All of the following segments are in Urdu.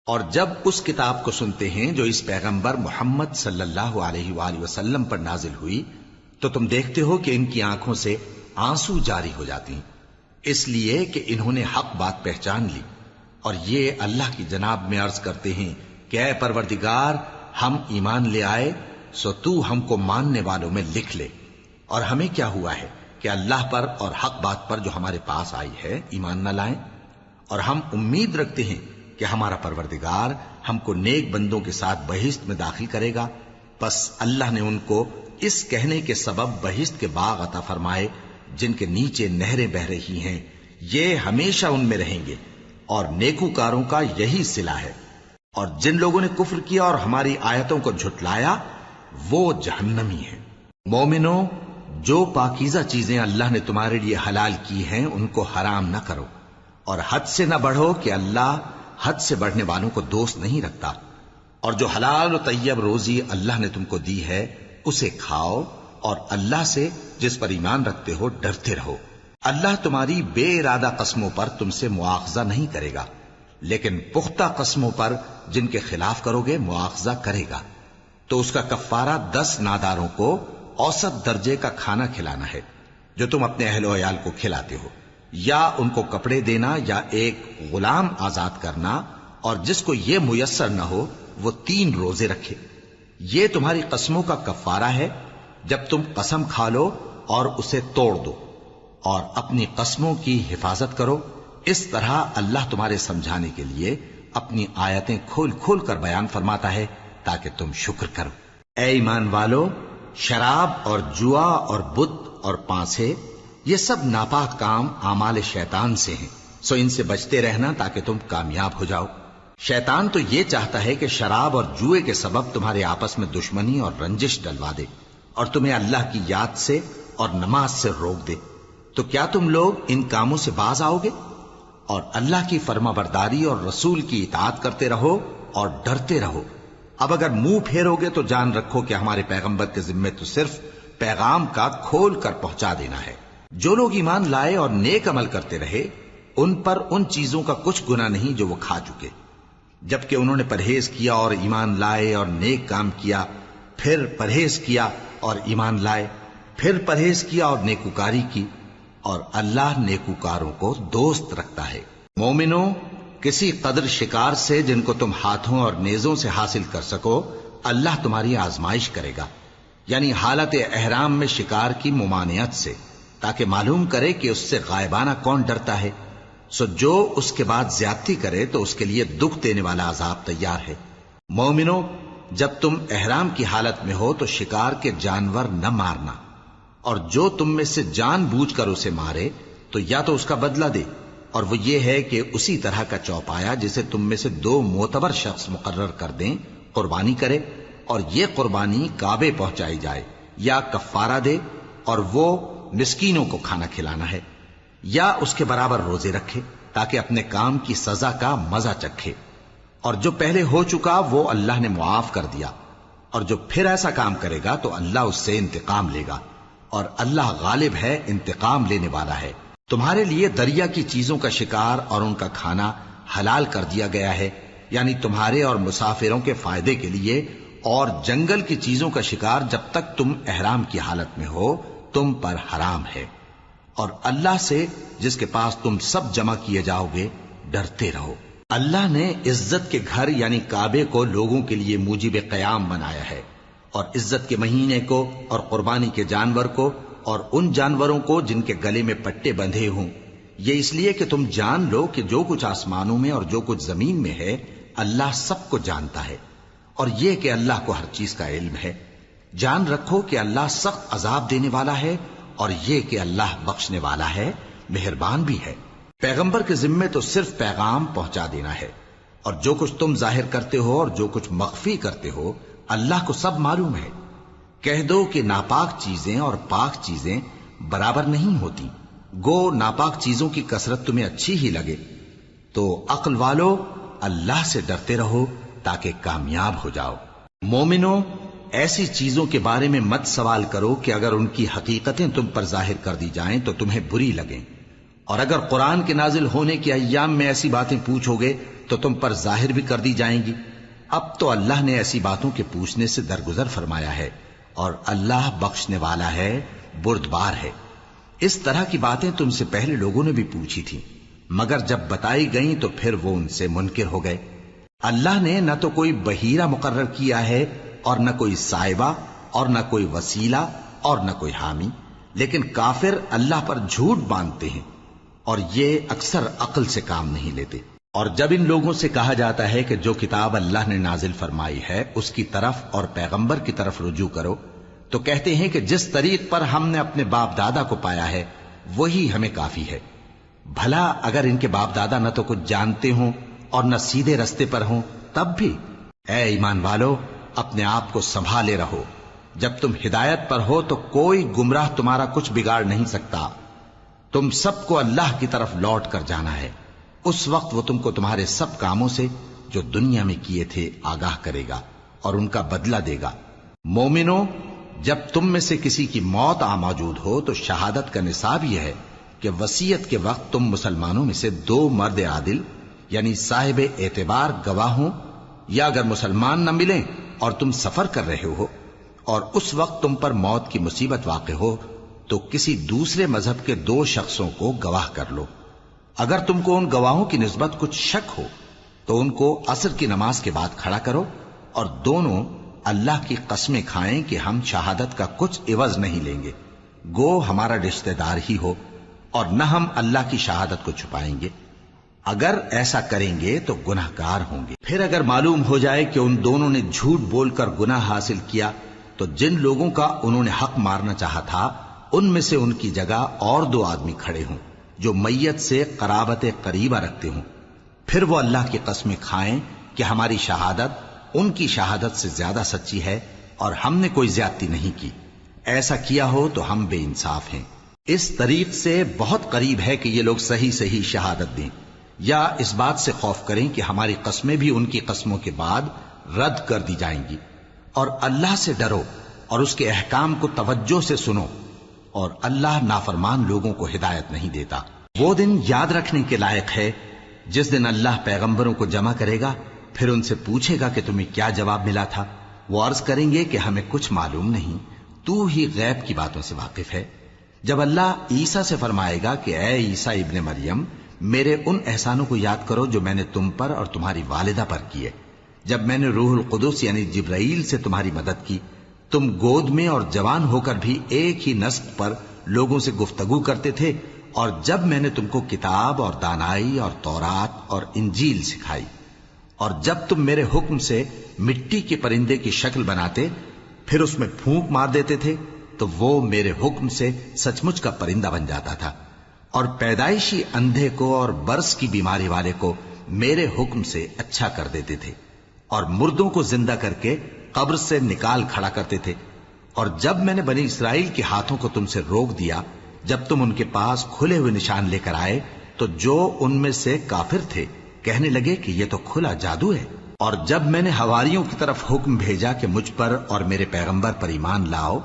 اور جب اس کتاب کو سنتے ہیں جو اس پیغمبر محمد صلی اللہ علیہ وآلہ وسلم پر نازل ہوئی تو تم دیکھتے ہو کہ ان کی آنکھوں سے آنسو جاری ہو جاتی ہیں، اس لیے کہ انہوں نے حق بات پہچان لی، اور یہ اللہ کی جناب میں عرض کرتے ہیں کہ اے پروردگار، ہم ایمان لے آئے سو تو ہم کو ماننے والوں میں لکھ لے، اور ہمیں کیا ہوا ہے کہ اللہ پر اور حق بات پر جو ہمارے پاس آئی ہے ایمان نہ لائیں، اور ہم امید رکھتے ہیں کہ ہمارا پروردگار ہم کو نیک بندوں کے ساتھ بہشت میں داخل کرے گا۔ پس اللہ نے ان کو اس کہنے کے سبب بہشت کے باغ عطا فرمائے جن کے نیچے نہریں بہ رہی ہیں، یہ ہمیشہ ان میں رہیں گے، اور نیکوکاروں کا یہی صلہ ہے۔ اور جن لوگوں نے کفر کیا اور ہماری آیتوں کو جھٹلایا وہ جہنمی ہیں۔ مومنوں، جو پاکیزہ چیزیں اللہ نے تمہارے لیے حلال کی ہیں ان کو حرام نہ کرو، اور حد سے نہ بڑھو کہ اللہ حد سے بڑھنے والوں کو دوست نہیں رکھتا، اور جو حلال و طیب روزی اللہ نے تم کو دی ہے اسے کھاؤ، اور اللہ سے جس پر ایمان رکھتے ہو ڈرتے رہو۔ اللہ تمہاری بے ارادہ قسموں پر تم سے مواخذہ نہیں کرے گا، لیکن پختہ قسموں پر جن کے خلاف کرو گے مواخذہ کرے گا، تو اس کا کفارہ 10 ناداروں کو اوسط درجے کا کھانا کھلانا ہے جو تم اپنے اہل و عیال کو کھلاتے ہو، یا ان کو کپڑے دینا یا ایک غلام آزاد کرنا، اور جس کو یہ میسر نہ ہو وہ 3 روزے رکھے۔ یہ تمہاری قسموں کا کفارہ ہے جب تم قسم کھا لو اور اسے توڑ دو، اور اپنی قسموں کی حفاظت کرو۔ اس طرح اللہ تمہارے سمجھانے کے لیے اپنی آیتیں کھول کھول کر بیان فرماتا ہے تاکہ تم شکر کرو۔ اے ایمان والو، شراب اور جوا اور بت اور پانسے یہ سب ناپاک کام اعمال شیطان سے ہیں، سو ان سے بچتے رہنا تاکہ تم کامیاب ہو جاؤ۔ شیطان تو یہ چاہتا ہے کہ شراب اور جوئے کے سبب تمہارے آپس میں دشمنی اور رنجش ڈلوا دے، اور تمہیں اللہ کی یاد سے اور نماز سے روک دے۔ تو کیا تم لوگ ان کاموں سے باز آؤ گے؟ اور اللہ کی فرما برداری اور رسول کی اطاعت کرتے رہو اور ڈرتے رہو۔ اب اگر منہ پھیرو گے تو جان رکھو کہ ہمارے پیغمبر کے ذمے تو صرف پیغام کا کھول کر پہنچا دینا ہے۔ جو لوگ ایمان لائے اور نیک عمل کرتے رہے ان پر ان چیزوں کا کچھ گناہ نہیں جو وہ کھا چکے، جبکہ انہوں نے پرہیز کیا اور ایمان لائے اور نیک کام کیا، پھر پرہیز کیا اور ایمان لائے، پھر پرہیز کیا اور نیکوکاری کی، اور اللہ نیکوکاروں کو دوست رکھتا ہے۔ مومنوں، کسی قدر شکار سے جن کو تم ہاتھوں اور نیزوں سے حاصل کر سکو اللہ تمہاری آزمائش کرے گا، یعنی حالت احرام میں شکار کی ممانعت سے، تاکہ معلوم کرے کہ اس سے غائبانہ کون ڈرتا ہے۔ سو جو اس کے بعد زیادتی کرے تو اس کے لیے دکھ دینے والا عذاب تیار ہے۔ مومنوں، جب تم احرام کی حالت میں ہو تو شکار کے جانور نہ مارنا، اور جو تم میں سے جان بوجھ کر اسے مارے تو یا تو اس کا بدلہ دے، اور وہ یہ ہے کہ اسی طرح کا چوپایا جسے تم میں سے 2 معتبر شخص مقرر کر دیں قربانی کرے، اور یہ قربانی کعبے پہنچائی جائے، یا کفارہ دے اور وہ مسکینوں کو کھانا کھلانا ہے، یا اس کے برابر روزے رکھے تاکہ اپنے کام کی سزا کا مزہ چکھے، اور جو پہلے ہو چکا وہ اللہ نے معاف کر دیا، اور جو پھر ایسا کام کرے گا تو اللہ اس سے انتقام لے گا، اور اللہ غالب ہے، انتقام لینے والا ہے۔ تمہارے لیے دریا کی چیزوں کا شکار اور ان کا کھانا حلال کر دیا گیا ہے، یعنی تمہارے اور مسافروں کے فائدے کے لیے، اور جنگل کی چیزوں کا شکار جب تک تم احرام کی حالت میں ہو تم پر حرام ہے، اور اللہ سے جس کے پاس تم سب جمع کیے جاؤ گے ڈرتے رہو۔ اللہ نے عزت کے گھر یعنی کعبے کو لوگوں کے لیے موجب قیام بنایا ہے، اور عزت کے مہینے کو اور قربانی کے جانور کو اور ان جانوروں کو جن کے گلے میں پٹے بندھے ہوں، یہ اس لیے کہ تم جان لو کہ جو کچھ آسمانوں میں اور جو کچھ زمین میں ہے اللہ سب کو جانتا ہے، اور یہ کہ اللہ کو ہر چیز کا علم ہے۔ جان رکھو کہ اللہ سخت عذاب دینے والا ہے، اور یہ کہ اللہ بخشنے والا ہے، مہربان بھی ہے۔ پیغمبر کے ذمے تو صرف پیغام پہنچا دینا ہے، اور جو کچھ تم ظاہر کرتے ہو اور جو کچھ مخفی کرتے ہو اللہ کو سب معلوم ہے۔ کہہ دو کہ ناپاک چیزیں اور پاک چیزیں برابر نہیں ہوتی، گو ناپاک چیزوں کی کثرت تمہیں اچھی ہی لگے، تو عقل والو اللہ سے ڈرتے رہو تاکہ کامیاب ہو جاؤ۔ مومنوں، ایسی چیزوں کے بارے میں مت سوال کرو کہ اگر ان کی حقیقتیں تم پر ظاہر کر دی جائیں تو تمہیں بری لگیں، اور اگر قرآن کے نازل ہونے کے ایام میں ایسی باتیں پوچھو گے تو تم پر ظاہر بھی کر دی جائیں گی۔ اب تو اللہ نے ایسی باتوں کے پوچھنے سے درگزر فرمایا ہے، اور اللہ بخشنے والا ہے، بردبار ہے۔ اس طرح کی باتیں تم سے پہلے لوگوں نے بھی پوچھی تھی، مگر جب بتائی گئیں تو پھر وہ ان سے منکر ہو گئے۔ اللہ نے نہ تو کوئی بحیرہ مقرر کیا ہے، اور نہ کوئی سائبہ، اور نہ کوئی وسیلہ، اور نہ کوئی حامی، لیکن کافر اللہ پر جھوٹ باندھتے ہیں، اور یہ اکثر عقل سے کام نہیں لیتے۔ اور جب ان لوگوں سے کہا جاتا ہے کہ جو کتاب اللہ نے نازل فرمائی ہے اس کی طرف اور پیغمبر کی طرف رجوع کرو، تو کہتے ہیں کہ جس طریق پر ہم نے اپنے باپ دادا کو پایا ہے وہی ہمیں کافی ہے۔ بھلا اگر ان کے باپ دادا نہ تو کچھ جانتے ہوں اور نہ سیدھے رستے پر ہوں تب بھی؟ اے ایمان والو، اپنے آپ کو سنبھالے رہو، جب تم ہدایت پر ہو تو کوئی گمراہ تمہارا کچھ بگاڑ نہیں سکتا۔ تم سب کو اللہ کی طرف لوٹ کر جانا ہے، اس وقت وہ تم کو تمہارے سب کاموں سے جو دنیا میں کیے تھے آگاہ کرے گا اور ان کا بدلہ دے گا۔ مومنو، جب تم میں سے کسی کی موت آ موجود ہو تو شہادت کا نصاب یہ ہے کہ وصیت کے وقت تم مسلمانوں میں سے 2 مرد عادل یعنی صاحب اعتبار گواہ ہوں، یا اگر مسلمان نہ ملیں اور تم سفر کر رہے ہو اور اس وقت تم پر موت کی مصیبت واقع ہو تو کسی دوسرے مذہب کے 2 شخصوں کو گواہ کر لو۔ اگر تم کو ان گواہوں کی نسبت کچھ شک ہو تو ان کو عصر کی نماز کے بعد کھڑا کرو، اور دونوں اللہ کی قسمیں کھائیں کہ ہم شہادت کا کچھ عوض نہیں لیں گے، گو ہمارا رشتہ دار ہی ہو، اور نہ ہم اللہ کی شہادت کو چھپائیں گے۔ اگر ایسا کریں گے تو گناہ گار ہوں گے۔ پھر اگر معلوم ہو جائے کہ ان دونوں نے جھوٹ بول کر گناہ حاصل کیا تو جن لوگوں کا انہوں نے حق مارنا چاہا تھا ان میں سے ان کی جگہ اور 2 آدمی کھڑے ہوں جو میت سے قرابت قریبہ رکھتے ہوں، پھر وہ اللہ کی قسمیں کھائیں کہ ہماری شہادت ان کی شہادت سے زیادہ سچی ہے اور ہم نے کوئی زیادتی نہیں کی۔ ایسا کیا ہو تو ہم بے انصاف ہیں۔ اس طریق سے بہت قریب ہے کہ یہ لوگ صحیح شہادت دیں، یا اس بات سے خوف کریں کہ ہماری قسمیں بھی ان کی قسموں کے بعد رد کر دی جائیں گی۔ اور اللہ سے ڈرو اور اس کے احکام کو توجہ سے سنو، اور اللہ نافرمان لوگوں کو ہدایت نہیں دیتا۔ وہ دن یاد رکھنے کے لائق ہے جس دن اللہ پیغمبروں کو جمع کرے گا، پھر ان سے پوچھے گا کہ تمہیں کیا جواب ملا تھا۔ وہ عرض کریں گے کہ ہمیں کچھ معلوم نہیں، تو ہی غیب کی باتوں سے واقف ہے۔ جب اللہ عیسیٰ سے فرمائے گا کہ اے عیسیٰ ابن مریم، میرے ان احسانوں کو یاد کرو جو میں نے تم پر اور تمہاری والدہ پر کیے، جب میں نے روح القدس یعنی جبرائیل سے تمہاری مدد کی، تم گود میں اور جوان ہو کر بھی ایک ہی نسق پر لوگوں سے گفتگو کرتے تھے، اور جب میں نے تم کو کتاب اور دانائی اور تورات اور انجیل سکھائی، اور جب تم میرے حکم سے مٹی کے پرندے کی شکل بناتے پھر اس میں پھونک مار دیتے تھے تو وہ میرے حکم سے سچ مچ کا پرندہ بن جاتا تھا، اور پیدائشی اندھے کو اور برس کی بیماری والے کو میرے حکم سے اچھا کر دیتے تھے، اور مردوں کو زندہ کر کے قبر سے نکال کھڑا کرتے تھے۔ اور جب میں نے بنی اسرائیل کے ہاتھوں کو تم سے روک دیا جب تم ان کے پاس کھلے ہوئے نشان لے کر آئے، تو جو ان میں سے کافر تھے کہنے لگے کہ یہ تو کھلا جادو ہے۔ اور جب میں نے حواریوں کی طرف حکم بھیجا کہ مجھ پر اور میرے پیغمبر پر ایمان لاؤ،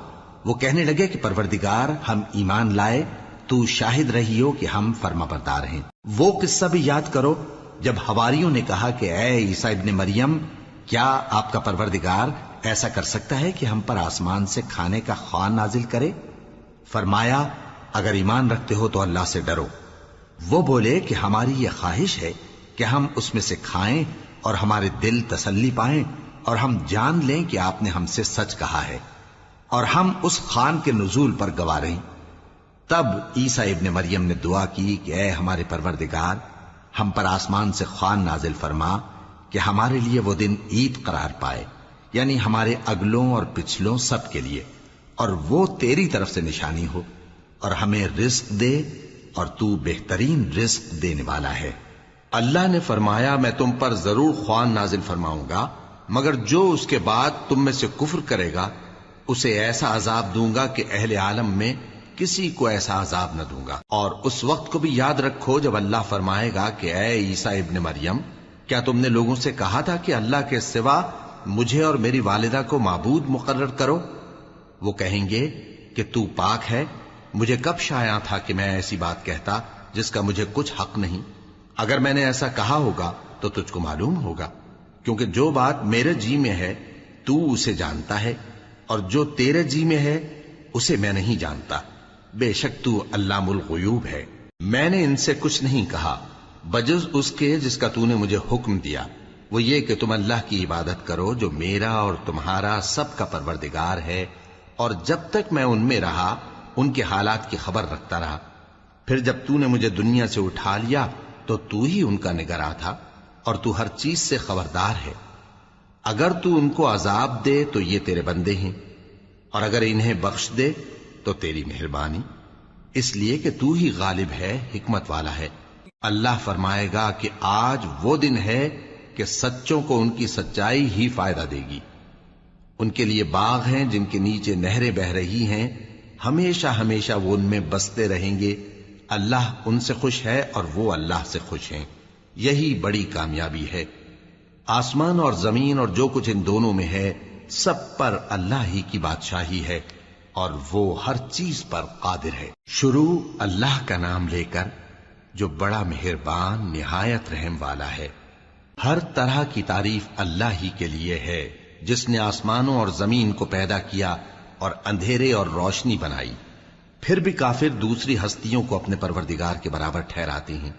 وہ کہنے لگے کہ پروردگار، ہم ایمان لائے، تو شاہد رہی ہو کہ ہم فرما بردار ہیں۔ وہ قصہ بھی یاد کرو جب حواریوں نے کہا کہ اے عیسیٰ ابن مریم، کیا آپ کا پروردگار ایسا کر سکتا ہے کہ ہم پر آسمان سے کھانے کا خوان نازل کرے؟ فرمایا، اگر ایمان رکھتے ہو تو اللہ سے ڈرو۔ وہ بولے کہ ہماری یہ خواہش ہے کہ ہم اس میں سے کھائیں اور ہمارے دل تسلی پائیں، اور ہم جان لیں کہ آپ نے ہم سے سچ کہا ہے، اور ہم اس خوان کے نزول پر گواہ رہیں۔ تب عیسیٰ ابن مریم نے دعا کی کہ اے ہمارے پروردگار، ہم پر آسمان سے خوان نازل فرما کہ ہمارے لیے وہ دن عید قرار پائے، یعنی ہمارے اگلوں اور پچھلوں سب کے لیے، اور وہ تیری طرف سے نشانی ہو، اور ہمیں رزق دے، اور تو بہترین رزق دینے والا ہے۔ اللہ نے فرمایا، میں تم پر ضرور خوان نازل فرماؤں گا، مگر جو اس کے بعد تم میں سے کفر کرے گا اسے ایسا عذاب دوں گا کہ اہل عالم میں کسی کو ایسا عذاب نہ دوں گا۔ اور اس وقت کو بھی یاد رکھو جب اللہ فرمائے گا کہ اے عیسیٰ ابن مریم، کیا تم نے لوگوں سے کہا تھا کہ اللہ کے سوا مجھے اور میری والدہ کو معبود مقرر کرو؟ وہ کہیں گے کہ تو پاک ہے، مجھے کب شایع تھا کہ میں ایسی بات کہتا جس کا مجھے کچھ حق نہیں۔ اگر میں نے ایسا کہا ہوگا تو تجھ کو معلوم ہوگا، کیونکہ جو بات میرے جی میں ہے تو اسے جانتا ہے، اور جو تیرے جی میں ہے اسے میں نہیں جانتا۔ بے شک تو علام الغیوب ہے۔ میں نے ان سے کچھ نہیں کہا بجز اس کے جس کا تو نے مجھے حکم دیا، وہ یہ کہ تم اللہ کی عبادت کرو جو میرا اور تمہارا سب کا پروردگار ہے، اور جب تک میں ان میں رہا ان کے حالات کی خبر رکھتا رہا۔ پھر جب تو نے مجھے دنیا سے اٹھا لیا تو تو ہی ان کا نگراں تھا، اور تو ہر چیز سے خبردار ہے۔ اگر تو ان کو عذاب دے تو یہ تیرے بندے ہیں، اور اگر انہیں بخش دے تو تیری مہربانی، اس لیے کہ تو ہی غالب ہے، حکمت والا ہے۔ اللہ فرمائے گا کہ آج وہ دن ہے کہ سچوں کو ان کی سچائی ہی فائدہ دے گی۔ ان کے لیے باغ ہیں جن کے نیچے نہریں بہ رہی ہیں، ہمیشہ ہمیشہ وہ ان میں بستے رہیں گے۔ اللہ ان سے خوش ہے اور وہ اللہ سے خوش ہیں، یہی بڑی کامیابی ہے۔ آسمان اور زمین اور جو کچھ ان دونوں میں ہے سب پر اللہ ہی کی بادشاہی ہے، اور وہ ہر چیز پر قادر ہے۔ شروع اللہ کا نام لے کر جو بڑا مہربان نہایت رحم والا ہے۔ ہر طرح کی تعریف اللہ ہی کے لیے ہے، جس نے آسمانوں اور زمین کو پیدا کیا اور اندھیرے اور روشنی بنائی۔ پھر بھی کافر دوسری ہستیوں کو اپنے پروردگار کے برابر ٹھہراتے ہیں۔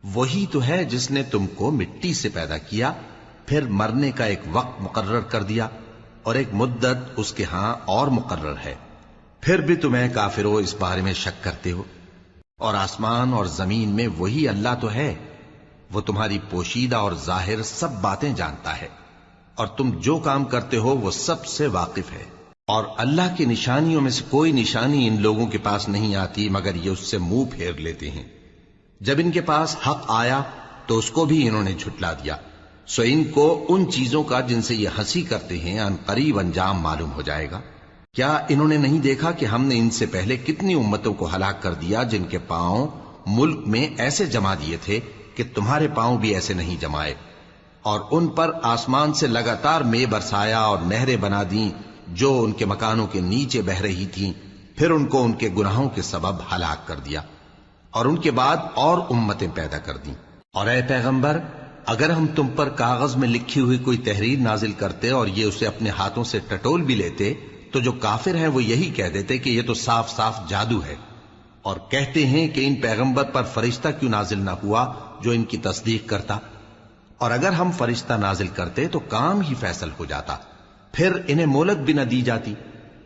وہی تو ہے جس نے تم کو مٹی سے پیدا کیا، پھر مرنے کا ایک وقت مقرر کر دیا، اور ایک مدت اس کے ہاں اور مقرر ہے۔ پھر بھی تمہیں کافروں اس بارے میں شک کرتے ہو، اور آسمان اور زمین میں وہی اللہ تو ہے، وہ تمہاری پوشیدہ اور ظاہر سب باتیں جانتا ہے، اور تم جو کام کرتے ہو وہ سب سے واقف ہے۔ اور اللہ کی نشانیوں میں سے کوئی نشانی ان لوگوں کے پاس نہیں آتی مگر یہ اس سے منہ پھیر لیتے ہیں۔ جب ان کے پاس حق آیا تو اس کو بھی انہوں نے جھٹلا دیا، سو ان کو ان چیزوں کا جن سے یہ ہنسی کرتے ہیں ان قریب انجام معلوم ہو جائے گا۔ کیا انہوں نے نہیں دیکھا کہ ہم نے ان سے پہلے کتنی امتوں کو ہلاک کر دیا جن کے پاؤں ملک میں ایسے جما دیے تھے کہ تمہارے پاؤں بھی ایسے نہیں جمائے، اور ان پر آسمان سے لگاتار مے برسایا اور نہریں بنا دیں جو ان کے مکانوں کے نیچے بہ رہی تھیں، پھر ان کو ان کے گناہوں کے سبب ہلاک کر دیا، اور ان کے بعد اور امتیں پیدا کر دیں۔ اور اے پیغمبر، اگر ہم تم پر کاغذ میں لکھی ہوئی کوئی تحریر نازل کرتے اور یہ اسے اپنے ہاتھوں سے ٹٹول بھی لیتے تو جو کافر ہیں وہ یہی کہہ دیتے کہ یہ تو صاف صاف جادو ہے، اور کہتے ہیں کہ ان پیغمبر پر فرشتہ کیوں نازل نہ ہوا جو ان کی تصدیق کرتا، اور اگر ہم فرشتہ نازل کرتے تو کام ہی فیصل ہو جاتا، پھر انہیں مہلت بھی نہ دی جاتی۔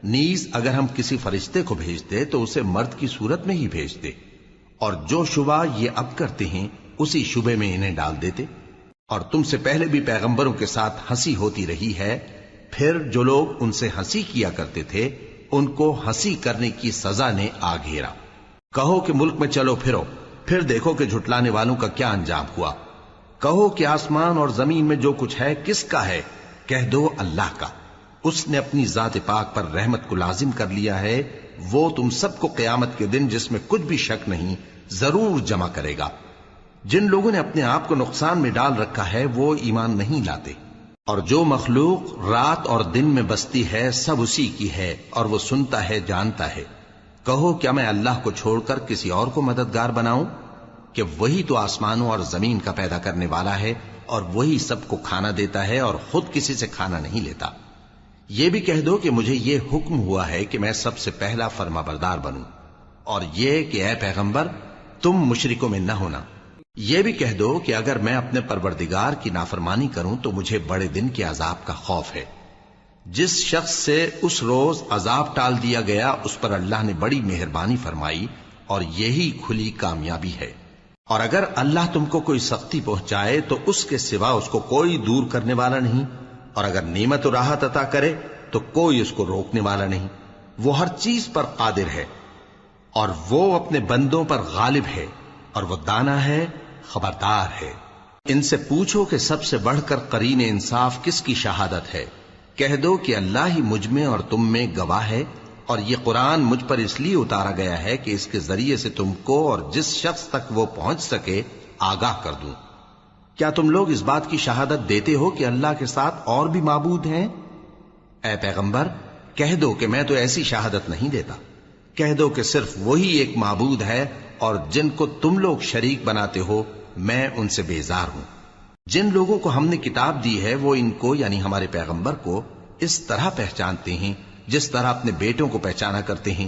نیز اگر ہم کسی فرشتے کو بھیجتے تو اسے مرد کی صورت میں ہی بھیجتے، اور جو شبہ یہ اب کرتے ہیں اسی شبے میں انہیں ڈال دیتے۔ اور تم سے پہلے بھی پیغمبروں کے ساتھ ہنسی ہوتی رہی ہے، پھر جو لوگ ان سے ہنسی کیا کرتے تھے ان کو ہنسی کرنے کی سزا نے آ گھیرا۔ کہو کہ ملک میں چلو پھرو، پھر دیکھو کہ جھٹلانے والوں کا کیا انجام ہوا۔ کہو کہ آسمان اور زمین میں جو کچھ ہے کس کا ہے؟ کہہ دو اللہ کا۔ اس نے اپنی ذات پاک پر رحمت کو لازم کر لیا ہے، وہ تم سب کو قیامت کے دن جس میں کچھ بھی شک نہیں ضرور جمع کرے گا۔ جن لوگوں نے اپنے آپ کو نقصان میں ڈال رکھا ہے وہ ایمان نہیں لاتے، اور جو مخلوق رات اور دن میں بستی ہے سب اسی کی ہے، اور وہ سنتا ہے جانتا ہے۔ کہو کیا میں اللہ کو چھوڑ کر کسی اور کو مددگار بناؤں؟ کہ وہی تو آسمانوں اور زمین کا پیدا کرنے والا ہے، اور وہی سب کو کھانا دیتا ہے اور خود کسی سے کھانا نہیں لیتا۔ یہ بھی کہہ دو کہ مجھے یہ حکم ہوا ہے کہ میں سب سے پہلا فرما بردار بنوں، اور یہ کہ اے پیغمبر تم مشرکوں میں نہ ہونا۔ یہ بھی کہہ دو کہ اگر میں اپنے پروردگار کی نافرمانی کروں تو مجھے بڑے دن کے عذاب کا خوف ہے۔ جس شخص سے اس روز عذاب ٹال دیا گیا اس پر اللہ نے بڑی مہربانی فرمائی، اور یہی کھلی کامیابی ہے۔ اور اگر اللہ تم کو کوئی سختی پہنچائے تو اس کے سوا اس کو کوئی دور کرنے والا نہیں، اور اگر نعمت و راحت عطا کرے تو کوئی اس کو روکنے والا نہیں۔ وہ ہر چیز پر قادر ہے، اور وہ اپنے بندوں پر غالب ہے، اور وہ دانا ہے، خبردار ہے۔ ان سے پوچھو کہ سب سے بڑھ کر قرین انصاف کس کی شہادت ہے؟ کہہ دو کہ اللہ ہی مجھ میں اور تم میں گواہ ہے، اور یہ قرآن مجھ پر اس لیے اتارا گیا ہے کہ اس کے ذریعے سے تم کو اور جس شخص تک وہ پہنچ سکے آگاہ کر دوں۔ کیا تم لوگ اس بات کی شہادت دیتے ہو کہ اللہ کے ساتھ اور بھی معبود ہیں؟ اے پیغمبر کہہ دو کہ میں تو ایسی شہادت نہیں دیتا۔ کہہ دو کہ صرف وہی ایک معبود ہے، اور جن کو تم لوگ شریک بناتے ہو میں ان سے بیزار ہوں۔ جن لوگوں کو ہم نے کتاب دی ہے وہ ان کو یعنی ہمارے پیغمبر کو اس طرح پہچانتے ہیں جس طرح اپنے بیٹوں کو پہچانا کرتے ہیں.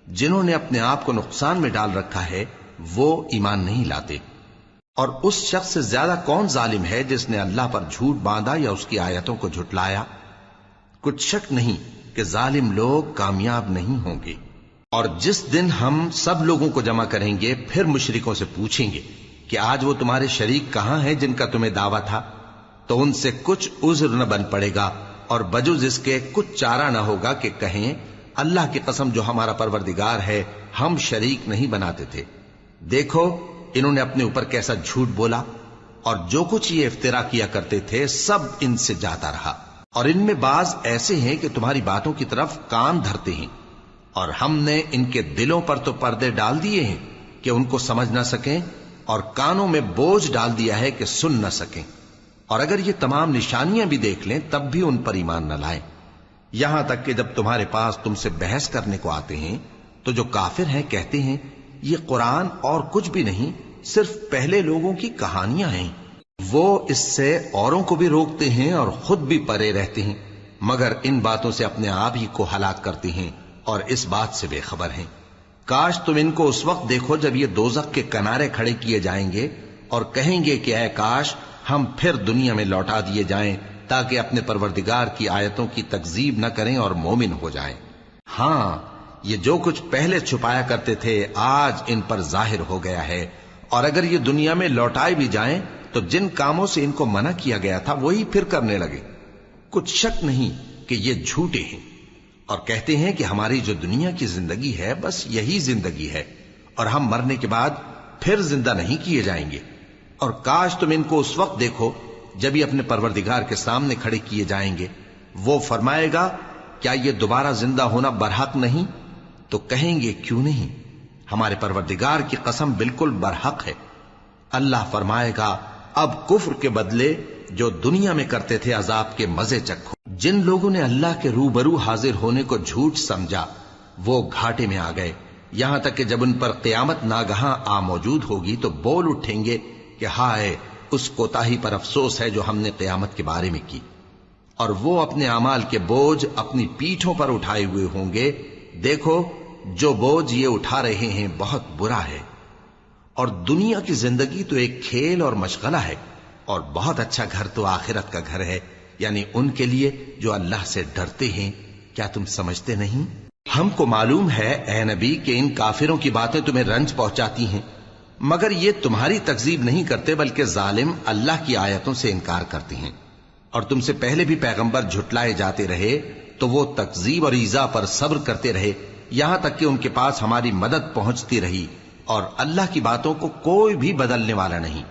جنہوں نے اپنے آپ کو نقصان میں ڈال رکھا ہے وہ ایمان نہیں لاتے. اور اس شخص سے زیادہ کون ظالم ہے جس نے اللہ پر جھوٹ باندھا یا اس کی آیتوں کو جھٹلایا؟ کچھ شک نہیں کہ ظالم لوگ کامیاب نہیں ہوں گے. اور جس دن ہم سب لوگوں کو جمع کریں گے پھر مشرکوں سے پوچھیں گے کہ آج وہ تمہارے شریک کہاں ہیں جن کا تمہیں دعویٰ تھا، تو ان سے کچھ عذر نہ بن پڑے گا اور بجز اس کے کچھ چارہ نہ ہوگا کہ کہیں اللہ کی قسم جو ہمارا پروردگار ہے ہم شریک نہیں بناتے تھے. دیکھو انہوں نے اپنے اوپر کیسا جھوٹ بولا، اور جو کچھ یہ افترا کیا کرتے تھے سب ان سے جاتا رہا. اور ان میں بعض ایسے ہیں کہ تمہاری باتوں کی طرف کان دھرتے ہیں، اور ہم نے ان کے دلوں پر تو پردے ڈال دیے ہیں کہ ان کو سمجھ نہ سکیں، اور کانوں میں بوجھ ڈال دیا ہے کہ سن نہ سکیں. اور اگر یہ تمام نشانیاں بھی دیکھ لیں تب بھی ان پر ایمان نہ لائیں. یہاں تک کہ جب تمہارے پاس تم سے بحث کرنے کو آتے ہیں تو جو کافر ہیں کہتے ہیں یہ قرآن اور کچھ بھی نہیں، صرف پہلے لوگوں کی کہانیاں ہیں. وہ اس سے اوروں کو بھی روکتے ہیں اور خود بھی پرے رہتے ہیں، مگر ان باتوں سے اپنے آپ ہی کو ہلاک کرتے ہیں اور اس بات سے بے خبر ہیں. کاش تم ان کو اس وقت دیکھو جب یہ دوزخ کے کنارے کھڑے کیے جائیں گے اور کہیں گے کہ اے کاش ہم پھر دنیا میں لوٹا دیے جائیں تاکہ اپنے پروردگار کی آیتوں کی تکذیب نہ کریں اور مومن ہو جائیں. ہاں یہ جو کچھ پہلے چھپایا کرتے تھے آج ان پر ظاہر ہو گیا ہے، اور اگر یہ دنیا میں لوٹائے بھی جائیں تو جن کاموں سے ان کو منع کیا گیا تھا وہی پھر کرنے لگے. کچھ شک نہیں کہ یہ جھوٹے ہیں، اور کہتے ہیں کہ ہماری جو دنیا کی زندگی ہے بس یہی زندگی ہے اور ہم مرنے کے بعد پھر زندہ نہیں کیے جائیں گے. اور کاش تم ان کو اس وقت دیکھو جب یہ اپنے پروردگار کے سامنے کھڑے کیے جائیں گے. وہ فرمائے گا کیا یہ دوبارہ زندہ ہونا برحق نہیں؟ تو کہیں گے کیوں نہیں، ہمارے پروردگار کی قسم بالکل برحق ہے. اللہ فرمائے گا اب کفر کے بدلے جو دنیا میں کرتے تھے عذاب کے مزے چکھو. جن لوگوں نے اللہ کے روبرو حاضر ہونے کو جھوٹ سمجھا وہ گھاٹے میں آ گئے، یہاں تک کہ جب ان پر قیامت ناگہاں آ موجود ہوگی تو بول اٹھیں گے کہ ہائے اس کوتاہی پر افسوس ہے جو ہم نے قیامت کے بارے میں کی. اور وہ اپنے اعمال کے بوجھ اپنی پیٹھوں پر اٹھائے ہوئے ہوں گے. دیکھو جو بوجھ یہ اٹھا رہے ہیں بہت برا ہے. اور دنیا کی زندگی تو ایک کھیل اور مشغلہ ہے، اور بہت اچھا گھر تو آخرت کا گھر ہے، یعنی ان کے لیے جو اللہ سے ڈرتے ہیں. کیا تم سمجھتے نہیں؟ ہم کو معلوم ہے اے نبی کہ ان کافروں کی باتیں تمہیں رنج پہنچاتی ہیں، مگر یہ تمہاری تکذیب نہیں کرتے بلکہ ظالم اللہ کی آیتوں سے انکار کرتے ہیں. اور تم سے پہلے بھی پیغمبر جھٹلائے جاتے رہے تو وہ تکذیب اور ایذا پر صبر کرتے رہے یہاں تک کہ ان کے پاس ہماری مدد پہنچتی رہی، اور اللہ کی باتوں کو کوئی بھی بدلنے والا نہیں.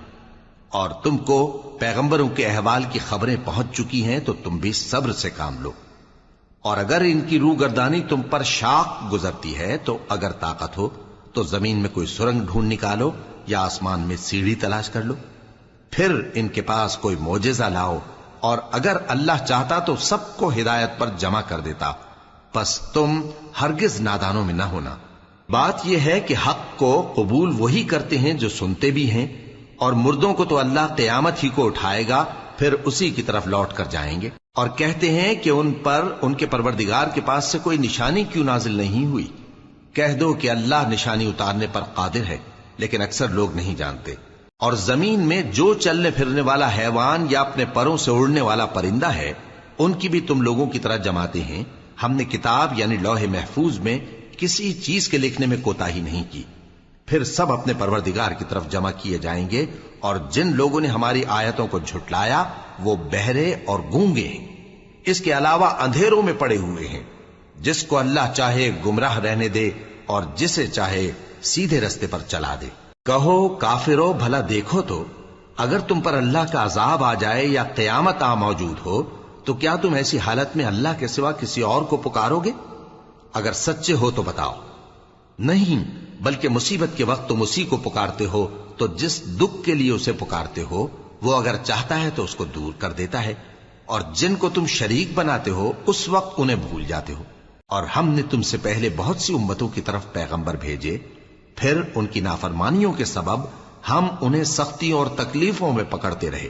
اور تم کو پیغمبروں کے احوال کی خبریں پہنچ چکی ہیں تو تم بھی صبر سے کام لو. اور اگر ان کی روح گردانی تم پر شاق گزرتی ہے تو اگر طاقت ہو تو زمین میں کوئی سرنگ ڈھونڈ نکالو یا آسمان میں سیڑھی تلاش کر لو، پھر ان کے پاس کوئی معجزہ لاؤ، اور اگر اللہ چاہتا تو سب کو ہدایت پر جمع کر دیتا. پس تم ہرگز نادانوں میں نہ ہونا. بات یہ ہے کہ حق کو قبول وہی کرتے ہیں جو سنتے بھی ہیں، اور مردوں کو تو اللہ قیامت ہی کو اٹھائے گا پھر اسی کی طرف لوٹ کر جائیں گے. اور کہتے ہیں کہ ان پر ان کے پروردگار کے پاس سے کوئی نشانی کیوں نازل نہیں ہوئی. کہہ دو کہ اللہ نشانی اتارنے پر قادر ہے، لیکن اکثر لوگ نہیں جانتے. اور زمین میں جو چلنے پھرنے والا حیوان یا اپنے پروں سے اڑنے والا پرندہ ہے ان کی بھی تم لوگوں کی طرح جماتے ہیں. ہم نے کتاب یعنی لوح محفوظ میں کسی چیز کے لکھنے میں کوتاہی نہیں کی. پھر سب اپنے پروردگار کی طرف جمع کیے جائیں گے. اور جن لوگوں نے ہماری آیتوں کو جھٹلایا وہ بہرے اور گونگے ہیں، اس کے علاوہ اندھیروں میں پڑے ہوئے ہیں. جس کو اللہ چاہے گمراہ رہنے دے اور جسے چاہے سیدھے رستے پر چلا دے. کہو کافرو بھلا دیکھو تو اگر تم پر اللہ کا عذاب آ جائے یا قیامت آ موجود ہو تو کیا تم ایسی حالت میں اللہ کے سوا کسی اور کو پکارو گے؟ اگر سچے ہو تو بتاؤ. نہیں، بلکہ مصیبت کے وقت تم اسی کو پکارتے ہو، تو جس دکھ کے لیے اسے پکارتے ہو وہ اگر چاہتا ہے تو اس کو دور کر دیتا ہے، اور جن کو تم شریک بناتے ہو اس وقت انہیں بھول جاتے ہو. اور ہم نے تم سے پہلے بہت سی امتوں کی طرف پیغمبر بھیجے، پھر ان کی نافرمانیوں کے سبب ہم انہیں سختیوں اور تکلیفوں میں پکڑتے رہے.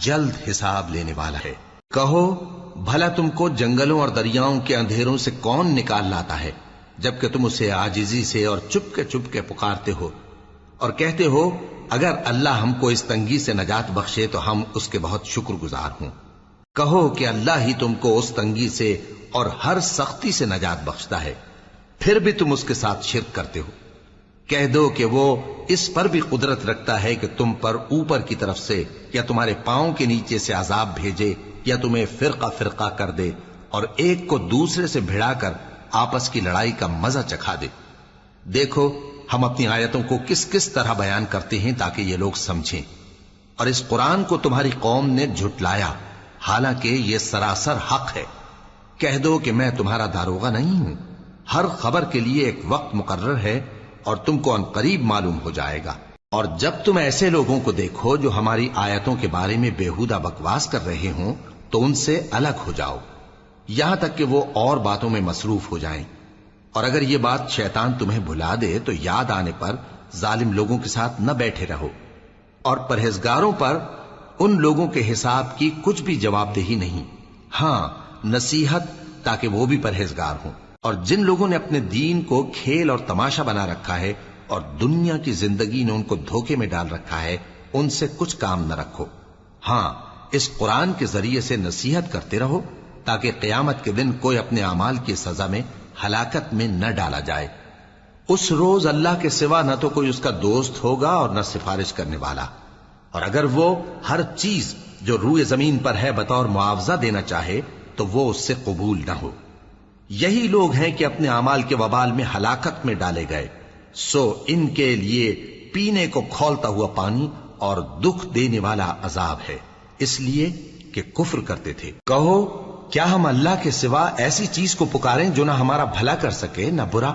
جلد حساب لینے والا ہے۔ کہو بھلا تم کو جنگلوں اور دریاؤں کے اندھیروں سے کون نکال لاتا ہے، جبکہ تم اسے عاجزی سے اور چپ کے پکارتے ہو اور کہتے ہو اگر اللہ ہم کو اس تنگی سے نجات بخشے تو ہم اس کے بہت شکر گزار ہوں۔ کہو کہ اللہ ہی تم کو اس تنگی سے اور ہر سختی سے نجات بخشتا ہے، پھر بھی تم اس کے ساتھ شرک کرتے ہو۔ کہہ دو کہ وہ اس پر بھی قدرت رکھتا ہے کہ تم پر اوپر کی طرف سے یا تمہارے پاؤں کے نیچے سے عذاب بھیجے یا تمہیں فرقہ فرقہ کر دے اور ایک کو دوسرے سے بھڑا کر آپس کی لڑائی کا مزہ چکھا دے۔ دیکھو ہم اپنی آیتوں کو کس کس طرح بیان کرتے ہیں تاکہ یہ لوگ سمجھیں، اور اس قرآن کو تمہاری قوم نے جھٹلایا حالانکہ یہ سراسر حق ہے۔ کہہ دو کہ میں تمہارا داروغہ نہیں ہوں، ہر خبر کے لیے ایک وقت مقرر ہے اور تم کو عنقریب معلوم ہو جائے گا۔ اور جب تم ایسے لوگوں کو دیکھو جو ہماری آیتوں کے بارے میں بےہودہ بکواس کر رہے ہوں تو ان سے الگ ہو جاؤ، یہاں تک کہ وہ اور باتوں میں مصروف ہو جائیں۔ اور اگر یہ بات شیطان تمہیں بھلا دے تو یاد آنے پر ظالم لوگوں کے ساتھ نہ بیٹھے رہو، اور پرہیزگاروں پر ان لوگوں کے حساب کی کچھ بھی جواب دہی نہیں، ہاں نصیحت تاکہ وہ بھی پرہیزگار ہوں۔ اور جن لوگوں نے اپنے دین کو کھیل اور تماشا بنا رکھا ہے اور دنیا کی زندگی نے ان کو دھوکے میں ڈال رکھا ہے، ان سے کچھ کام نہ رکھو، ہاں اس قرآن کے ذریعے سے نصیحت کرتے رہو تاکہ قیامت کے دن کوئی اپنے اعمال کی سزا میں ہلاکت میں نہ ڈالا جائے۔ اس روز اللہ کے سوا نہ تو کوئی اس کا دوست ہوگا اور نہ سفارش کرنے والا، اور اگر وہ ہر چیز جو روئے زمین پر ہے بطور معاوضہ دینا چاہے تو وہ اس سے قبول نہ ہو۔ یہی لوگ ہیں کہ اپنے اعمال کے وبال میں ہلاکت میں ڈالے گئے، سو ان کے لیے پینے کو کھولتا ہوا پانی اور دکھ دینے والا عذاب ہے، اس لیے کہ کفر کرتے تھے۔ کہو کیا ہم اللہ کے سوا ایسی چیز کو پکاریں جو نہ ہمارا بھلا کر سکے نہ برا؟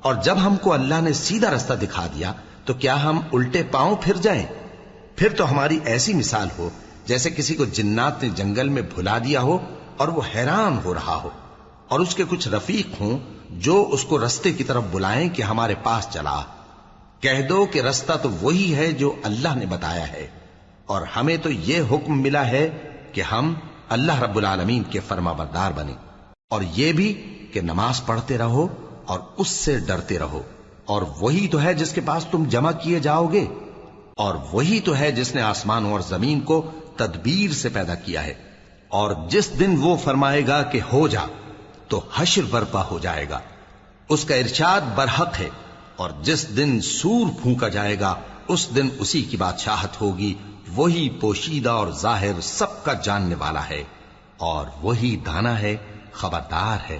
اور جب ہم کو اللہ نے سیدھا رستہ دکھا دیا تو کیا ہم الٹے پاؤں پھر جائیں؟ پھر تو ہماری ایسی مثال ہو جیسے کسی کو جنات نے جنگل میں بھلا دیا ہو اور وہ حیران ہو رہا ہو، اور اس کے کچھ رفیق ہوں جو اس کو رستے کی طرف بلائیں کہ ہمارے پاس چلا۔ کہہ دو کہ رستہ تو وہی ہے جو اللہ نے بتایا ہے، اور ہمیں تو یہ حکم ملا ہے کہ ہم اللہ رب العالمین کے فرما بردار بنیں، اور یہ بھی کہ نماز پڑھتے رہو اور اس سے ڈرتے رہو، اور وہی تو ہے جس کے پاس تم جمع کیے جاؤ گے، اور وہی تو ہے جس نے آسمانوں اور زمین کو تدبیر سے پیدا کیا ہے، اور جس دن وہ فرمائے گا کہ ہو جا تو حشر برپا ہو جائے گا، اس کا ارشاد برحق ہے، اور جس دن سور پھونکا جائے گا اس دن اسی کی بادشاہت ہوگی، وہی پوشیدہ اور ظاہر سب کا جاننے والا ہے، اور وہی دانا ہے خبردار ہے۔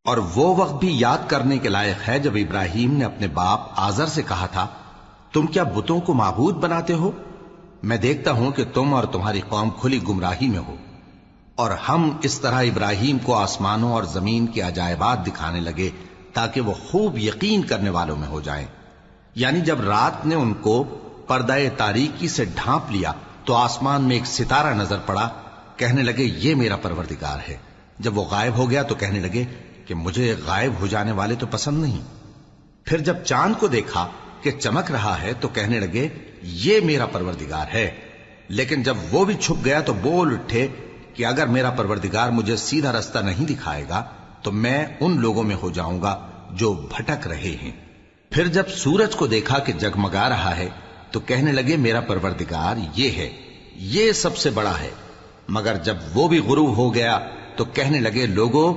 اور وہ وقت بھی یاد کرنے کے لائق ہے جب ابراہیم نے اپنے باپ آزر سے کہا تھا تم کیا بتوں کو معبود بناتے ہو؟ میں دیکھتا ہوں کہ تم اور تمہاری قوم کھلی گمراہی میں ہو۔ اور ہم اس طرح ابراہیم کو آسمانوں اور زمین کے عجائبات دکھانے لگے تاکہ وہ خوب یقین کرنے والوں میں ہو جائیں۔ یعنی جب رات نے ان کو پردہ تاریکی سے ڈھانپ لیا تو آسمان میں ایک ستارہ نظر پڑا، کہنے لگے یہ میرا پروردگار ہے۔ جب وہ غائب ہو گیا تو کہنے لگے کہ مجھے غائب ہو جانے والے تو پسند نہیں۔ پھر جب چاند کو دیکھا کہ چمک رہا ہے تو کہنے لگے یہ میرا پروردگار ہے۔ لیکن جب وہ بھی چھپ گیا تو بول اٹھے کہ اگر میرا پروردگار مجھے سیدھا رستہ نہیں دکھائے گا تو میں ان لوگوں میں ہو جاؤں گا جو بھٹک رہے ہیں۔ پھر جب سورج کو دیکھا کہ جگمگا رہا ہے تو کہنے لگے میرا پروردگار یہ ہے، یہ سب سے بڑا ہے۔ مگر جب وہ بھی غروب ہو گیا تو کہنے لگے لوگو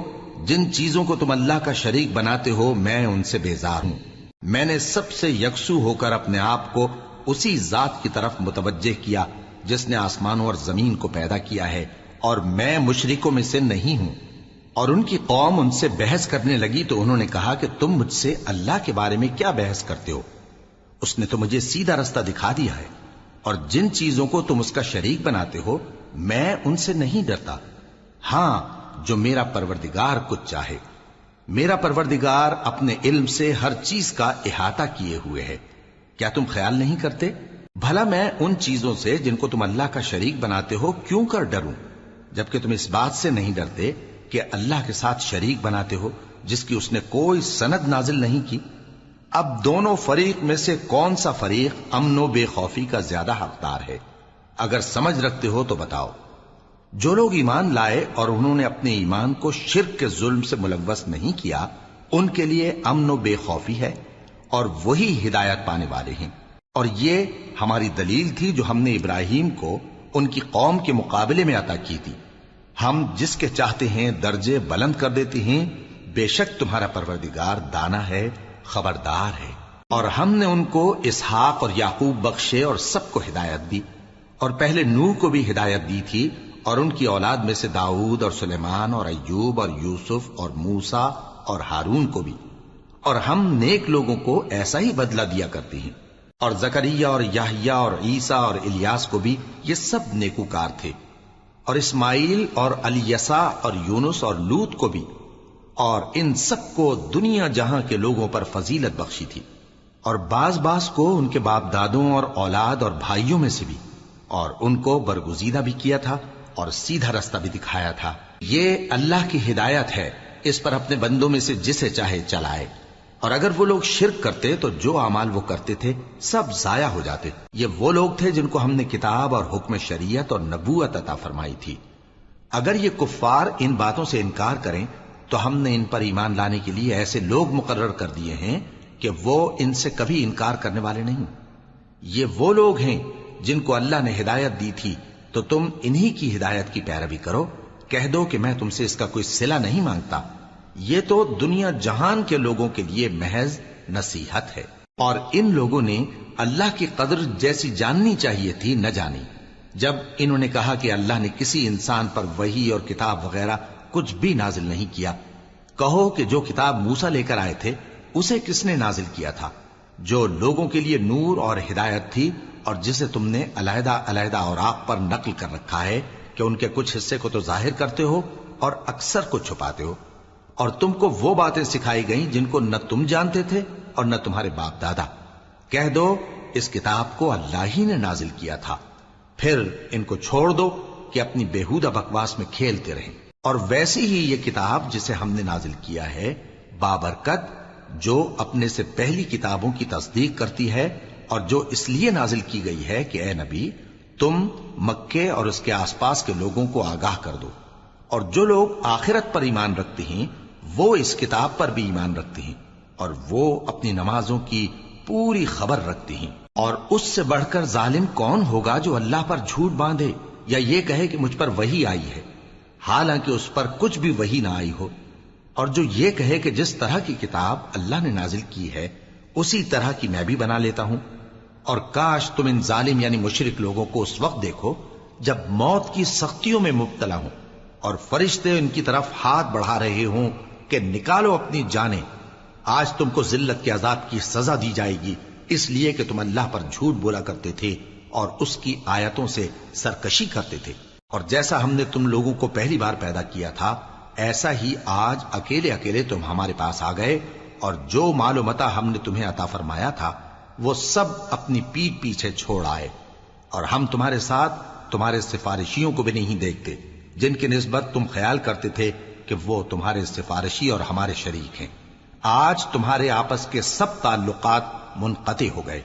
جن چیزوں کو تم اللہ کا شریک بناتے ہو میں ان سے بیزار ہوں۔ میں نے سب سے یکسو ہو کر اپنے آپ کو اسی ذات کی طرف متوجہ کیا جس نے آسمانوں اور زمین کو پیدا کیا ہے، اور میں مشرکوں میں سے نہیں ہوں۔ اور ان کی قوم ان سے بحث کرنے لگی تو انہوں نے کہا کہ تم مجھ سے اللہ کے بارے میں کیا بحث کرتے ہو؟ اس نے تو مجھے سیدھا رستہ دکھا دیا ہے، اور جن چیزوں کو تم اس کا شریک بناتے ہو میں ان سے نہیں ڈرتا، ہاں جو میرا پروردگار کچھ چاہے۔ میرا پروردگار اپنے علم سے ہر چیز کا احاطہ کیے ہوئے ہے۔ کیا تم خیال نہیں کرتے؟ بھلا میں ان چیزوں سے جن کو تم اللہ کا شریک بناتے ہو کیوں کر ڈروں، جبکہ تم اس بات سے نہیں ڈرتے کہ اللہ کے ساتھ شریک بناتے ہو جس کی اس نے کوئی سند نازل نہیں کی۔ اب دونوں فریق میں سے کون سا فریق امن و بے خوفی کا زیادہ حقدار ہے؟ اگر سمجھ رکھتے ہو تو بتاؤ۔ جو لوگ ایمان لائے اور انہوں نے اپنے ایمان کو شرک کے ظلم سے ملوث نہیں کیا، ان کے لیے امن و بے خوفی ہے اور وہی ہدایت پانے والے ہیں۔ اور یہ ہماری دلیل تھی جو ہم نے ابراہیم کو ان کی قوم کے مقابلے میں عطا کی تھی۔ ہم جس کے چاہتے ہیں درجے بلند کر دیتے ہیں، بے شک تمہارا پروردگار دانا ہے، خبردار ہے۔ اور ہم نے ان کو اسحاق اور یعقوب بخشے اور سب کو ہدایت دی، اور پہلے نوح کو بھی ہدایت دی تھی، اور ان کی اولاد میں سے داؤد اور سلیمان اور ایوب اور یوسف اور موسیٰ اور ہارون کو بھی۔ اور ہم نیک لوگوں کو ایسا ہی بدلہ دیا کرتے ہیں۔ اور زکریا اور یحییٰ اور عیسیٰ اور الیاس کو بھی، یہ سب نیکوکار تھے۔ اور اسماعیل اور الیسع اور یونس اور لوط کو بھی، اور ان سب کو دنیا جہاں کے لوگوں پر فضیلت بخشی تھی، اور بعض کو ان کے باپ دادوں اور اولاد اور بھائیوں میں سے بھی، اور ان کو برگزیدہ بھی کیا تھا اور سیدھا رستہ بھی دکھایا تھا۔ یہ اللہ کی ہدایت ہے، اس پر اپنے بندوں میں سے جسے چاہے چلائے۔ اور اگر وہ لوگ شرک کرتے تو جو اعمال وہ کرتے تھے سب ضائع ہو جاتے۔ یہ وہ لوگ تھے جن کو ہم نے کتاب اور حکم شریعت اور نبوت عطا فرمائی تھی۔ اگر یہ کفار ان باتوں سے انکار کریں تو ہم نے ان پر ایمان لانے کے لیے ایسے لوگ مقرر کر دیے ہیں کہ وہ ان سے کبھی انکار کرنے والے نہیں۔ یہ وہ لوگ ہیں جن کو اللہ نے ہدایت دی تھی، تو تم انہی کی ہدایت کی پیروی کرو۔ کہہ دو کہ میں تم سے اس کا کوئی صلہ نہیں مانگتا، یہ تو دنیا جہان کے لوگوں کے لیے محض نصیحت ہے۔ اور ان لوگوں نے اللہ کی قدر جیسی جاننی چاہیے تھی نہ جانی، جب انہوں نے کہا کہ اللہ نے کسی انسان پر وحی اور کتاب وغیرہ کچھ بھی نازل نہیں کیا۔ کہو کہ جو کتاب موسیٰ لے کر آئے تھے اسے کس نے نازل کیا تھا، جو لوگوں کے لیے نور اور ہدایت تھی، اور جسے تم نے علیحدہ علیحدہ اوراق پر نقل کر رکھا ہے کہ ان کے کچھ حصے کو تو ظاہر کرتے ہو اور اکثر کو چھپاتے ہو۔ اور تم کو وہ باتیں سکھائی گئیں جن کو نہ تم جانتے تھے اور نہ تمہارے باپ دادا۔ کہہ دو اس کتاب کو اللہ ہی نے نازل کیا تھا، پھر ان کو چھوڑ دو کہ اپنی بیہودہ بکواس میں کھیلتے رہیں۔ اور ویسی ہی یہ کتاب جسے ہم نے نازل کیا ہے بابرکت، جو اپنے سے پہلی کتابوں کی تصدیق کرتی ہے، اور جو اس لیے نازل کی گئی ہے کہ اے نبی تم مکے اور اس کے آس پاس کے لوگوں کو آگاہ کر دو۔ اور جو لوگ آخرت پر ایمان رکھتے ہیں وہ اس کتاب پر بھی ایمان رکھتے ہیں، اور وہ اپنی نمازوں کی پوری خبر رکھتے ہیں۔ اور اس سے بڑھ کر ظالم کون ہوگا جو اللہ پر جھوٹ باندھے یا یہ کہے کہ مجھ پر وحی آئی ہے، حالانکہ اس پر کچھ بھی وحی نہ آئی ہو، اور جو یہ کہے کہ جس طرح کی کتاب اللہ نے نازل کی ہے اسی طرح کی میں بھی بنا لیتا ہوں۔ اور کاش تم ان ظالم یعنی مشرک لوگوں کو اس وقت دیکھو جب موت کی سختیوں میں مبتلا ہوں، اور فرشتے ان کی طرف ہاتھ بڑھا رہے ہوں کہ نکالو اپنی جانیں، آج تم کو ذلت کے عذاب کی سزا دی جائے گی، اس لیے کہ تم اللہ پر جھوٹ بولا کرتے تھے اور اس کی آیتوں سے سرکشی کرتے تھے۔ اور جیسا ہم نے تم لوگوں کو پہلی بار پیدا کیا تھا ایسا ہی آج اکیلے اکیلے تم ہمارے پاس آ گئے، اور جو مال و متاع ہم نے تمہیں عطا فرمایا تھا وہ سب اپنی پیٹھ پیچھے چھوڑ آئے، اور ہم تمہارے ساتھ تمہارے سفارشیوں کو بھی نہیں دیکھتے جن کی نسبت تم خیال کرتے تھے کہ وہ تمہارے سفارشی اور ہمارے شریک ہیں۔ آج تمہارے آپس کے سب تعلقات منقطع ہو گئے،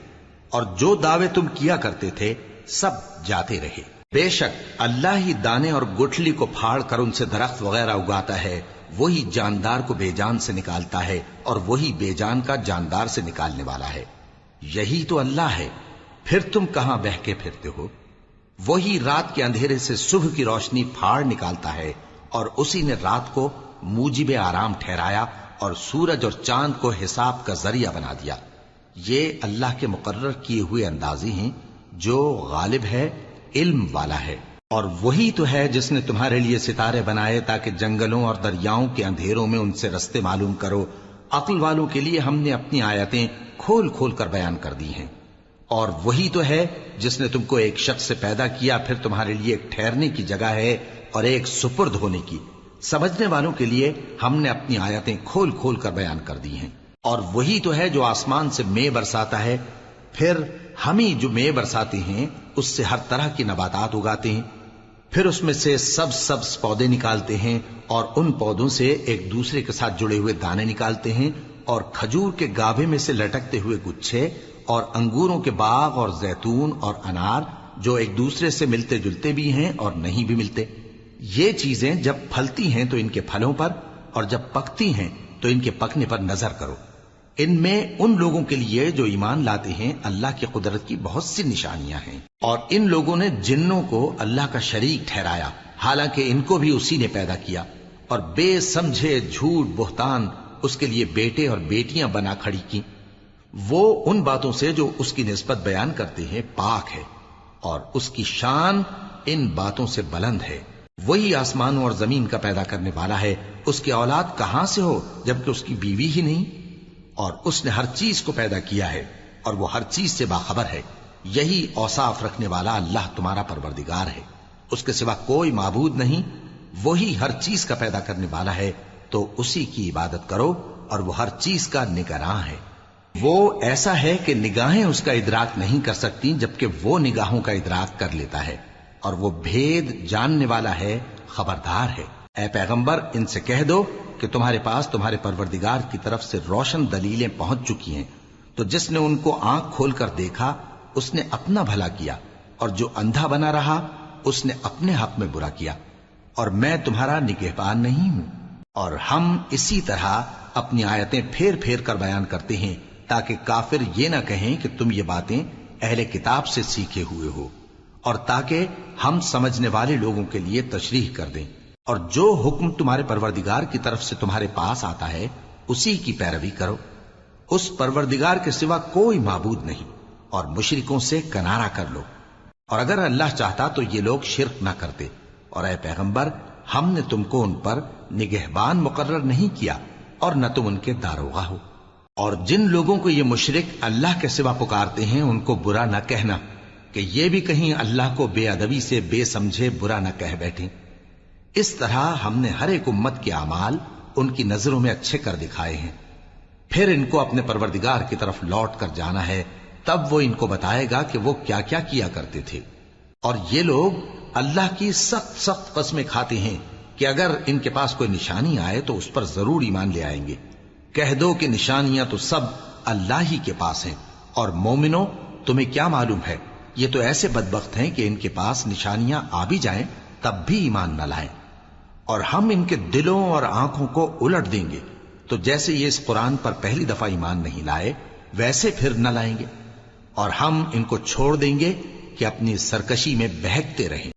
اور جو دعوے تم کیا کرتے تھے سب جاتے رہے۔ بے شک اللہ ہی دانے اور گٹھلی کو پھاڑ کر ان سے درخت وغیرہ اگاتا ہے، وہی جاندار کو بے جان سے نکالتا ہے، اور وہی بے جان کا جاندار سے نکالنے والا ہے۔ یہی تو اللہ ہے، پھر تم کہاں بہکے پھرتے ہو؟ وہی رات کے اندھیرے سے صبح کی روشنی پھاڑ نکالتا ہے، اور اسی نے رات کو موجب آرام ٹھہرایا اور سورج اور چاند کو حساب کا ذریعہ بنا دیا۔ یہ اللہ کے مقرر کیے ہوئے اندازے ہیں، جو غالب ہے، علم والا ہے۔ اور وہی تو ہے جس نے تمہارے لیے ستارے بنائے تاکہ جنگلوں اور دریاؤں کے اندھیروں میں ان سے رستے معلوم کرو۔ عقل والوں کے لیے ہم نے اپنی آیتیں کھول کھول کر بیان کر دی ہیں۔ اور وہی تو ہے جس نے تم کو ایک شخص سے پیدا کیا، پھر تمہارے لیے ایک ٹھہرنے کی جگہ ہے اور ایک سپرد ہونے کی۔ سمجھنے والوں کے لیے ہم نے اپنی آیتیں کھول کھول کر بیان کر دی ہیں۔ اور وہی تو ہے جو آسمان سے مے برساتا ہے، پھر ہم ہی جو مے برساتے ہیں اس سے ہر طرح کی نباتات اگاتے ہیں، پھر اس میں سے سبز پودے نکالتے ہیں، اور ان پودوں سے ایک دوسرے کے ساتھ جڑے ہوئے دانے نکالتے ہیں، اور کھجور کے گابھے میں سے لٹکتے ہوئے گچھے، اور انگوروں کے باغ اور زیتون اور انار جو ایک دوسرے سے ملتے جلتے بھی ہیں اور نہیں بھی ملتے۔ یہ چیزیں جب پھلتی ہیں تو ان کے پھلوں پر، اور جب پکتی ہیں تو ان کے پکنے پر نظر کرو۔ ان میں ان لوگوں کے لیے جو ایمان لاتے ہیں اللہ کی قدرت کی بہت سی نشانیاں ہیں، اور ان لوگوں نے جنوں کو اللہ کا شریک ٹھہرایا، حالانکہ ان کو بھی اسی نے پیدا کیا، اور بے سمجھے جھوٹ بہتان اس کے لیے بیٹے اور بیٹیاں بنا کھڑی کی۔ وہ ان باتوں سے جو اس کی نسبت بیان کرتے ہیں پاک ہے، اور اس کی شان ان باتوں سے بلند ہے۔ وہی آسمانوں اور زمین کا پیدا کرنے والا ہے، اس کی اولاد کہاں سے ہو جبکہ اس کی بیوی ہی نہیں؟ اور اس نے ہر چیز کو پیدا کیا ہے، اور وہ ہر چیز سے باخبر ہے۔ یہی اوصاف رکھنے والا اللہ تمہارا پروردگار ہے، اس کے سوا کوئی معبود نہیں۔ وہی ہر چیز کا پیدا کرنے والا ہے، تو اسی کی عبادت کرو، اور وہ ہر چیز کا نگراں ہے۔ وہ ایسا ہے کہ نگاہیں اس کا ادراک نہیں کر سکتی، جبکہ وہ نگاہوں کا ادراک کر لیتا ہے، اور وہ بھید جاننے والا ہے، خبردار ہے۔ اے پیغمبر، ان سے کہہ دو کہ تمہارے پاس تمہارے پروردگار کی طرف سے روشن دلیلیں پہنچ چکی ہیں، تو جس نے ان کو آنکھ کھول کر دیکھا اس نے اپنا بھلا کیا، اور جو اندھا بنا رہا اس نے اپنے حق میں برا کیا، اور میں تمہارا نگہبان نہیں ہوں۔ اور ہم اسی طرح اپنی آیتیں پھیر پھیر کر بیان کرتے ہیں تاکہ کافر یہ نہ کہیں کہ تم یہ باتیں اہل کتاب سے سیکھے ہوئے ہو، اور تاکہ ہم سمجھنے والے لوگوں کے لیے تشریح کر دیں۔ اور جو حکم تمہارے پروردگار کی طرف سے تمہارے پاس آتا ہے اسی کی پیروی کرو، اس پروردگار کے سوا کوئی معبود نہیں، اور مشرکوں سے کنارہ کر لو۔ اور اگر اللہ چاہتا تو یہ لوگ شرک نہ کرتے، اور اے پیغمبر، ہم نے تم کو ان پر نگہبان مقرر نہیں کیا، اور نہ تم ان کے داروغہ ہو۔ اور جن لوگوں کو یہ مشرک اللہ کے سوا پکارتے ہیں ان کو برا نہ کہنا، کہ یہ بھی کہیں اللہ کو بے ادبی سے بے سمجھے برا نہ کہہ بیٹھیں۔ اس طرح ہم نے ہر ایک امت کے اعمال ان کی نظروں میں اچھے کر دکھائے ہیں، پھر ان کو اپنے پروردگار کی طرف لوٹ کر جانا ہے، تب وہ ان کو بتائے گا کہ وہ کیا کیا کیا کرتے تھے۔ اور یہ لوگ اللہ کی سخت سخت قسمیں کھاتے ہیں کہ اگر ان کے پاس کوئی نشانی آئے تو اس پر ضرور ایمان لے آئیں گے۔ کہہ دو کہ نشانیاں تو سب اللہ ہی کے پاس ہیں، اور مومنوں تمہیں کیا معلوم ہے، یہ تو ایسے بدبخت ہیں کہ ان کے پاس نشانیاں آ بھی جائیں تب بھی ایمان نہ لائیں۔ اور ہم ان کے دلوں اور آنکھوں کو الٹ دیں گے، تو جیسے یہ اس قرآن پر پہلی دفعہ ایمان نہیں لائے ویسے پھر نہ لائیں گے، اور ہم ان کو چھوڑ دیں گے کہ اپنی سرکشی میں بہکتے رہیں۔